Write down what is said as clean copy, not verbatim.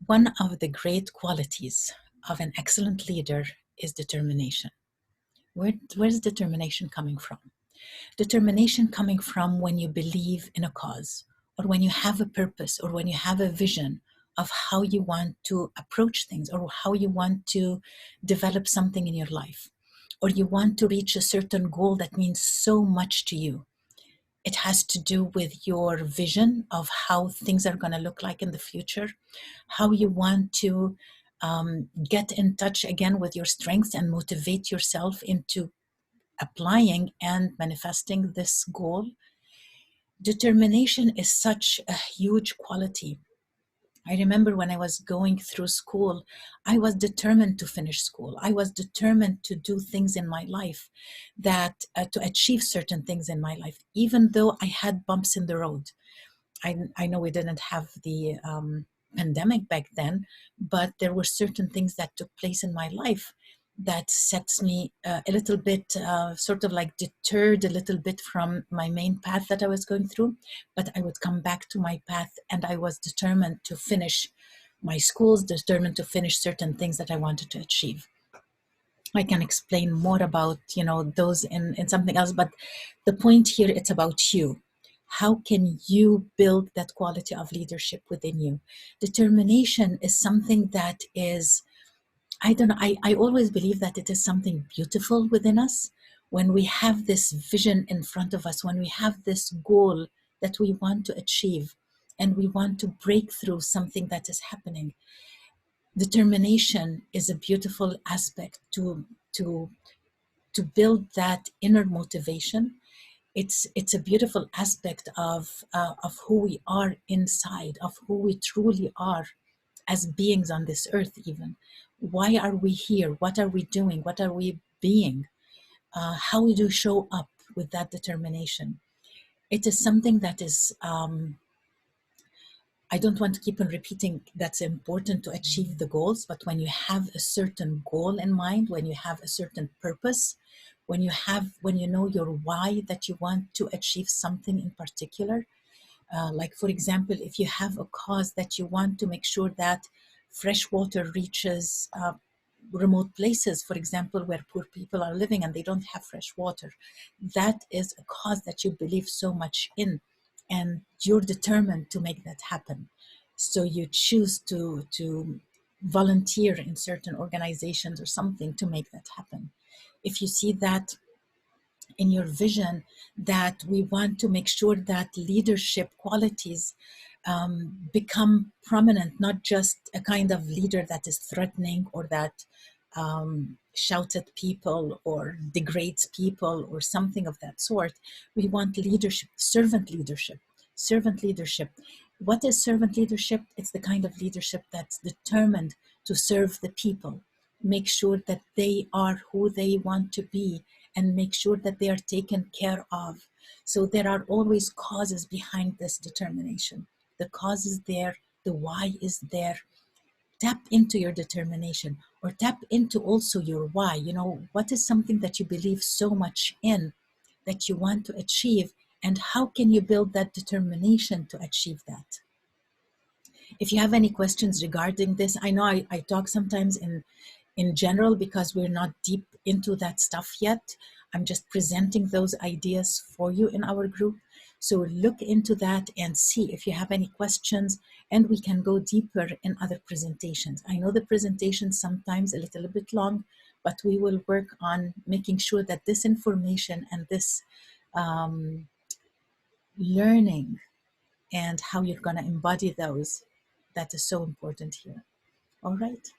One of the great qualities of an excellent leader is determination. Where's determination coming from? Determination coming from when you believe in a cause, or when you have a purpose, or when you have a vision of how you want to approach things, or how you want to develop something in your life, or you want to reach a certain goal that means so much to you. It has to do with your vision of how things are going to look like in the future, how you want to get in touch again with your strengths and motivate yourself into applying and manifesting this goal. Determination is such a huge quality. I remember when I was going through school, I was determined to finish school. I was determined to do things in my life to achieve certain things in my life, even though I had bumps in the road. I know we didn't have the pandemic back then, but there were certain things that took place in my life that sets me a little bit sort of like deterred a little bit from my main path that I was going through. But I would come back to my path, and I was determined to finish my schools, determined to finish certain things that I wanted to achieve. I can explain more about, those in something else, but the point here, it's about you. How can you build that quality of leadership within you? Determination is something that is, I don't know, I always believe that it is something beautiful within us. When we have this vision in front of us, when we have this goal that we want to achieve, and we want to break through something that is happening, determination is a beautiful aspect to build that inner motivation. It's a beautiful aspect of who we are inside, of who we truly are as beings on this earth. Even, why are we here? What are we doing? What are we being? How we do show up with that determination. It is something that is, I don't want to keep on repeating, that's important to achieve the goals, but when you have a certain goal in mind, when you have a certain purpose, when you know your why, that you want to achieve something in particular, like for example, if you have a cause that you want to make sure that fresh water reaches remote places, for example, where poor people are living and they don't have fresh water, that is a cause that you believe so much in, and you're determined to make that happen. So you choose to volunteer in certain organizations or something to make that happen. If you see that in your vision, that we want to make sure that leadership qualities become prominent, not just a kind of leader that is threatening, or that shouts at people or degrades people or something of that sort. We want leadership, servant leadership. Servant leadership. What is servant leadership? It's the kind of leadership that's determined to serve the people, make sure that they are who they want to be, and make sure that they are taken care of. So there are always causes behind this determination. The cause is there, the why is there. Tap into your determination, or tap into also your why. What is something that you believe so much in, that you want to achieve, and how can you build that determination to achieve that? If you have any questions regarding this, I know I talk sometimes in general because we're not deep into that stuff yet. I'm just presenting those ideas for you in our group. So look into that and see if you have any questions, and we can go deeper in other presentations. I know the presentations sometimes a little bit long, but we will work on making sure that this information and this learning and how you're going to embody those, that is so important here. All right.